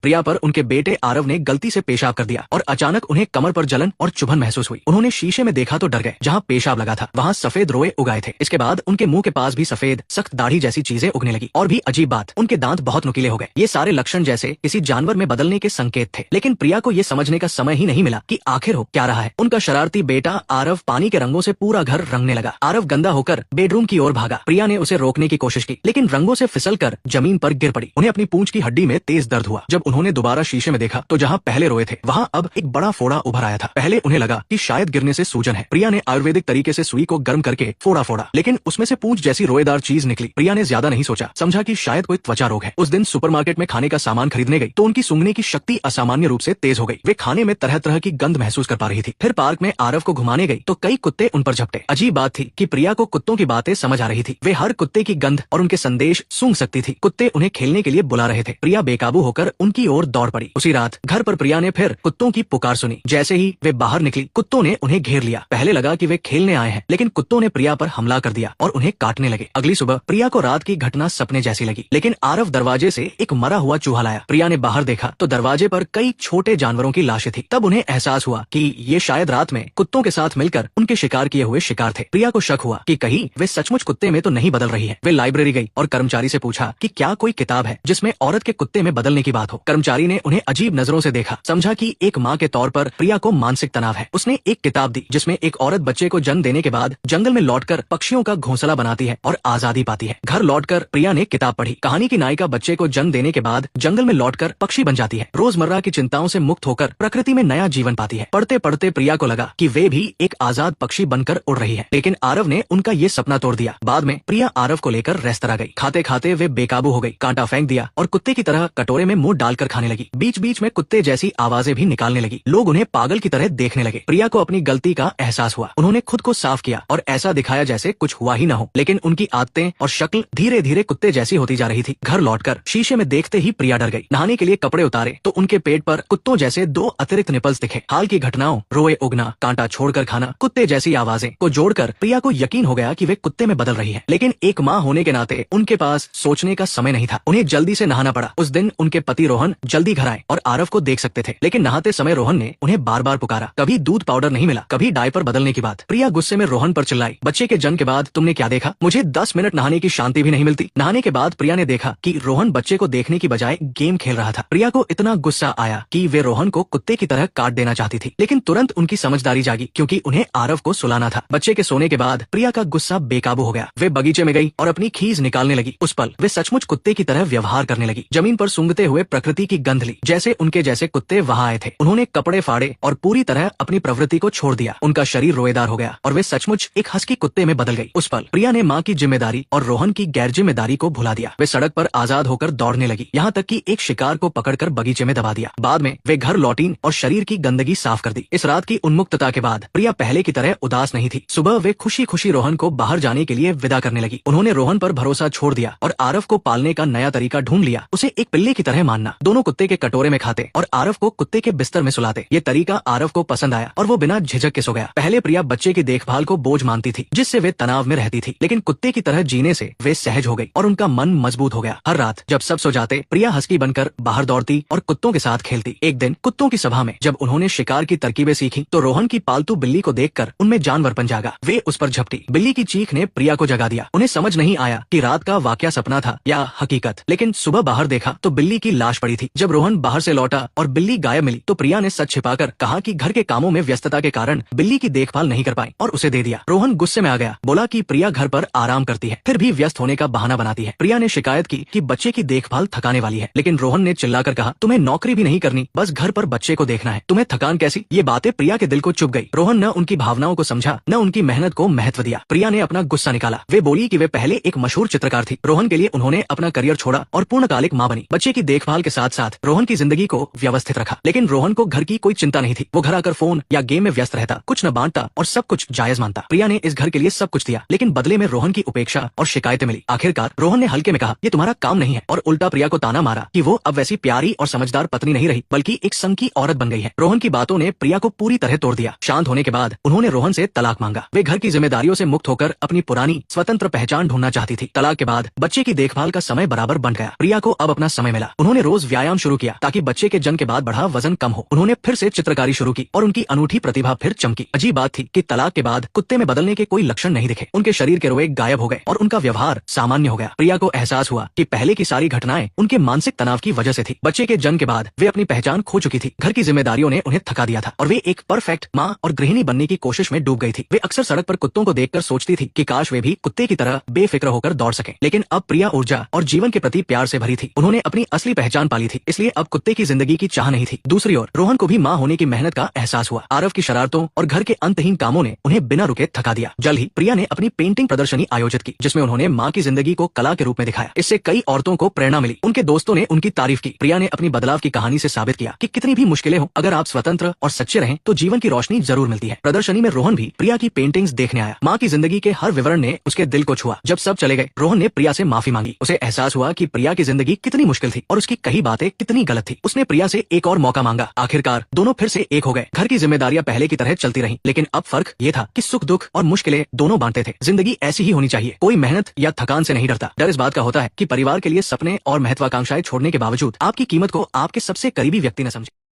प्रिया पर उनके बेटे आरव ने गलती से पेशाब कर दिया और अचानक उन्हें कमर पर जलन और चुभन महसूस हुई। उन्होंने शीशे में देखा तो डर गए। जहाँ पेशाब लगा था वहाँ सफेद रोए उगाए थे। इसके बाद उनके मुंह के पास भी सफेद सख्त दाढ़ी जैसी चीजें उगने लगी। और भी अजीब बात, उनके दांत बहुत नुकीले हो गए। ये सारे लक्षण जैसे किसी जानवर में बदलने के संकेत थे। लेकिन प्रिया को ये समझने का समय ही नहीं मिला कि आखिर हो क्या रहा है। उनका शरारती बेटा आरव पानी के रंगों से पूरा घर रंगने लगा। आरव गंदा होकर बेडरूम की ओर भागा। प्रिया ने उसे रोकने की कोशिश की लेकिन रंगों से फिसलकर जमीन पर गिर पड़ी। उन्हें अपनी पूंछ की हड्डी में तेज दर्द हुआ। जब उन्होंने दोबारा शीशे में देखा तो जहाँ पहले रोए थे वहाँ अब एक बड़ा फोड़ा उभर आया था। पहले उन्हें लगा कि शायद गिरने से सूजन है। प्रिया ने आयुर्वेदिक तरीके से सुई को गर्म करके फोड़ा फोड़ा, लेकिन उसमें से पूंछ जैसी रोएदार चीज निकली। प्रिया ने ज्यादा नहीं सोचा, समझा कि शायद कोई त्वचा रोग है। उस दिन सुपरमार्केट में खाने का सामान खरीदने गई तो उनकी सूंघने की शक्ति असामान्य रूप से तेज हो गई। वे खाने में तरह तरह की गंध महसूस कर पा रही थी। फिर पार्क में आरव को घुमाने गई तो कई कुत्ते उन पर झपटे। अजीब बात थी कि प्रिया को कुत्तों की बातें समझ आ रही थी। वे हर कुत्ते की गंध और उनके संदेश सूंघ सकती थी। कुत्ते उन्हें खेलने के लिए बुला रहे थे। प्रिया बेकाबू होकर उनकी ओर दौड़ पड़ी। उसी रात घर पर प्रिया ने फिर कुत्तों की पुकार सुनी। जैसे ही वे बाहर निकली कुत्तों ने उन्हें घेर लिया। पहले लगा कि वे खेलने आए हैं, लेकिन कुत्तों ने प्रिया पर हमला कर दिया और उन्हें काटने लगे। अगली सुबह प्रिया को रात की घटना सपने जैसी लगी, लेकिन आरव दरवाजे से एक मरा हुआ चूहा लाया। प्रिया ने बाहर देखा तो दरवाजे पर कई छोटे जानवरों की लाशें थी। तब उन्हें एहसास हुआ कि ये शायद रात में कुत्तों के साथ मिलकर उनके शिकार किए हुए शिकार थे। प्रिया को शक हुआ कि कहीं वे सचमुच कुत्ते में तो नहीं बदल रही है। वे लाइब्रेरी गई और कर्मचारी से पूछा कि क्या कोई किताब है जिसमें औरत के कुत्ते में बदलने की बात हो। कर्मचारी ने उन्हें अजीब नजरों से देखा, समझा कि एक माँ के तौर पर प्रिया को मानसिक तनाव है। उसने एक किताब दी जिसमें एक औरत बच्चे को जन्म देने के बाद जंगल में लौटकर पक्षियों का घोंसला बनाती है और आजादी पाती है। घर लौटकर प्रिया ने किताब पढ़ी। कहानी की नायिका बच्चे को जन्म देने के बाद जंगल में लौटकर पक्षी बन जाती है। रोजमर्रा की चिंताओं से मुक्त होकर प्रकृति में नया जीवन पाती है। पढ़ते पढ़ते प्रिया को लगा कि वे भी एक आजाद पक्षी बनकर उड़ रही है। लेकिन आरव ने उनका ये सपना तोड़ दिया। बाद में प्रिया आरव को लेकर रेस्तरां गई। खाते खाते वे बेकाबू हो गई, कांटा फेंक दिया और कुत्ते की तरह कटोरे में मुंह डालकर खाने लगी। बीच बीच में कुत्ते जैसी आवाजें भी निकालने लगी। लोग उन्हें पागल की तरह देखने लगे। प्रिया को अपनी गलती का एहसास हुआ। उन्होंने खुद को साफ किया और ऐसा दिखाया जैसे कुछ हुआ ही न हो। लेकिन उनकी आदतें और शक्ल धीरे धीरे कुत्ते जैसी होती जा रही थी। घर लौटकर शीशे में देखते ही प्रिया डर गई। नहाने के लिए कपड़े उतारे तो उनके पेट पर कुत्तों जैसे 2 अतिरिक्त निपल्स दिखे। हाल की घटनाओं, रोए उगना, कांटा छोड़कर खाना, कुत्ते जैसी आवाजें को जोड़कर प्रिया को यकीन हो गया कि वे कुत्ते में बदल रही है। लेकिन एक माँ होने के नाते उनके पास सोचने का समय नहीं था। उन्हें जल्दी से नहाना पड़ा। उस दिन उनके पति रोहन जल्दी घर आए और आरव को देख सकते थे, लेकिन नहाते समय रोहन ने उन्हें बार बार पुकारा। कभी दूध पाउडर नहीं मिला, कभी डायपर बदलने की बात। प्रिया गुस्से में रोहन पर चिल्लाई, बच्चे के जन्म के बाद तुमने क्या देखा? मुझे 10 मिनट नहाने की शांति भी नहीं मिलती। नहाने के बाद प्रिया ने देखा कि रोहन बच्चे को देखने की बजाय गेम खेल रहा था। प्रिया को इतना गुस्सा आया कि वे रोहन को कुत्ते की तरह काट देना चाहती थी, लेकिन तुरंत उनकी समझदारी जागी क्योंकि उन्हें आरव को सुलाना था। बच्चे के सोने के बाद प्रिया का गुस्सा बेकाबू हो गया। वे बगीचे में गई और अपनी खीज निकालने लगी। उस पल वे सचमुच कुत्ते की तरह व्यवहार करने लगी। जमीन पर सूंघते हुए प्रकृति की गंध ली, जैसे उनके जैसे कुत्ते वहां आए थे। उन्होंने कपड़े फाड़े और पूरी तरह अपनी प्रवृत्ति को छोड़ दिया। उनका शरीर रोएदार हो गया और वे सचमुच एक हस्की कुत्ते में बदल गई। उस पल प्रिया ने माँ की जिम्मेदारी और रोहन की गैर जिम्मेदारी को भुला दिया। वे सड़क पर आजाद होकर दौड़ने लगी, यहाँ तक कि एक शिकार को पकड़कर बगीचे में दबा दिया। बाद में वे घर लौटी और शरीर की गंदगी साफ कर दी। इस रात की उन्मुक्तता के बाद प्रिया पहले की तरह उदास नहीं थी। सुबह वे खुशी खुशी रोहन को बाहर जाने के लिए विदा करने लगी। उन्होंने रोहन पर भरोसा छोड़ दिया और आरव को पालने का नया तरीका ढूंढ लिया। उसे एक पिल्ले की तरह मानना। दोनों कुत्ते के कटोरे में खाते और आरव को कुत्ते के बिस्तर में सुलाते। ये तरीका आरव को पसंद आया और वो बिना झिझक के सो गया। पहले प्रिया बच्चे की देखभाल को बोझ मानती थी, जिससे वे तनाव में रहती थी, लेकिन कुत्ते की तरह जीने से वे सहज हो गई और उनका मन मजबूत हो गया। हर रात जब सब सो जाते प्रिया हस्की बनकर बाहर दौड़ती और कुत्तों के साथ खेलती। एक दिन कुत्तों की सभा में जब उन्होंने शिकार की तरकीबें सीखी तो रोहन की पालतू बिल्ली को देखकर उनमें जानवरपन जागा। वे उस पर झपटी। बिल्ली की चीख ने प्रिया को जगा दिया। उन्हें समझ नहीं आया कि रात का वाकया सपना था या हकीकत, लेकिन सुबह बाहर देखा तो बिल्ली की लाश पड़ी थी। जब रोहन बाहर से लौटा और बिल्ली गायब मिली तो प्रिया ने सच छिपाकर कहा कि घर के कामों में व्यस्तता के कारण बिल्ली की देखभाल नहीं कर पाई और उसे दे दिया। रोहन गुस्से में आ गया, बोला कि प्रिया घर पर आराम करती है, फिर भी व्यस्त होने का बहाना बनाती है। प्रिया ने शिकायत की कि बच्चे की देखभाल थकाने वाली है, लेकिन रोहन ने चिल्लाकर कहा, तुम्हें नौकरी भी नहीं करनी, बस घर पर बच्चे को देखना है, तुम्हें थकान कैसी? ये बातें प्रिया के दिल को चुभ गई। रोहन न उनकी भावनाओं को समझा, न उनकी मेहनत को महत्व दिया। प्रिया ने अपना गुस्सा निकाला। वे बोली कि वे पहले एक मशहूर चित्रकार थी। रोहन के लिए उन्होंने अपना करियर छोड़ा और पूर्णकालिक माँ बनी। बच्चे की देखभाल के साथ साथ रोहन की जिंदगी को व्यवस्थित रखा, लेकिन रोहन को घर की कोई चिंता नहीं थी। वो घर आकर फोन या गेम में व्यस्त रहता, कुछ न बांटता और सब कुछ जायज मानता। प्रिया ने इस घर के लिए सब कुछ दिया, लेकिन बदले में रोहन की उपेक्षा और शिकायतें मिली। आखिरकार रोहन ने हल्के में कहा, ये तुम्हारा काम नहीं है, और उल्टा प्रिया को ताना मारा कि वो अब वैसी प्यारी और समझदार पत्नी नहीं रही, बल्कि एक संग की औरत बन गई है। रोहन की बातों ने प्रिया को पूरी तरह तोड़ दिया। शांत होने के बाद उन्होंने रोहन से तलाक मांगा। वे घर की जिम्मेदारियों से मुक्त होकर अपनी पुरानी स्वतंत्र पहचान ढूंढना चाहती थी। तलाक के बाद बच्चे की देखभाल का समय बराबर बंट गया। प्रिया को अब अपना समय मिला। उन्होंने रोज व्यायाम शुरू किया ताकि बच्चे के जन्म के बाद बढ़ा वजन कम हो। उन्होंने फिर से चित्रकारी शुरू की और उनकी अनूठी प्रतिभा फिर चमकी। अजीब बात थी कि तलाक के बाद कुत्ते में बदलने के कोई लक्षण नहीं दिखे। उनके शरीर के रोए गायब हो गए और उनका व्यवहार सामान्य हो गया। प्रिया को एहसास हुआ कि पहले की सारी घटनाएं उनके मानसिक तनाव की वजह से थी। बच्चे के जन्म के बाद वे अपनी पहचान खो चुकी थी। घर की जिम्मेदारियों ने उन्हें थका दिया था और वे एक परफेक्ट माँ और गृहिणी बनने की कोशिश में डूब गई थी। वे अक्सर सड़क पर कुत्तों को देखकर सोचती थी कि काश वे भी कुत्ते की तरह बेफिक्र होकर दौड़ सकें। लेकिन अब प्रिया ऊर्जा और जीवन के प्रति प्यार से भरी थी। उन्होंने अपनी असली पहचान पाली थी, इसलिए अब कुत्ते की जिंदगी की चाह नहीं थी। दूसरी ओर रोहन को भी माँ होने की मेहनत का एहसास हुआ। आरव की शरारतों और घर के अंतहीन कामों ने उन्हें बिना रुके थका दिया। जल्द ही प्रिया ने अपनी पेंटिंग प्रदर्शनी आयोजित की, जिसमें उन्होंने माँ की जिंदगी को कला के रूप में दिखाया। इससे कई औरतों को प्रेरणा मिली। उनके दोस्तों ने उनकी तारीफ की। प्रिया ने अपनी बदलाव की कहानी से साबित किया कि कितनी भी मुश्किलें हो, अगर आप स्वतंत्र और सच्चे रहें तो जीवन की रोशनी जरूर मिलती है। प्रदर्शनी में रोहन भी प्रिया की पेंटिंग्स देखने आया। माँ की जिंदगी के हर विवरण ने उसके दिल को छुआ। जब सब चले गए, रोहन ने प्रिया से माफी मांगी। उसे एहसास हुआ कि प्रिया की जिंदगी कितनी मुश्किल थी और उसकी कई बातें कितनी गलत थी। उसने प्रिया से एक और मौका मांगा। आखिरकार दोनों फिर से एक हो गए। घर की जिम्मेदारियां पहले की तरह चलती रहीं, लेकिन अब फर्क ये था कि सुख दुख और मुश्किलें दोनों बांटते थे। जिंदगी ऐसी ही होनी चाहिए। कोई मेहनत या थकान से नहीं डरता। डर इस बात का होता है कि परिवार के लिए सपने और महत्वाकांक्षाएं छोड़ने के बावजूद आपकी कीमत को आपके सबसे करीबी व्यक्ति न समझे।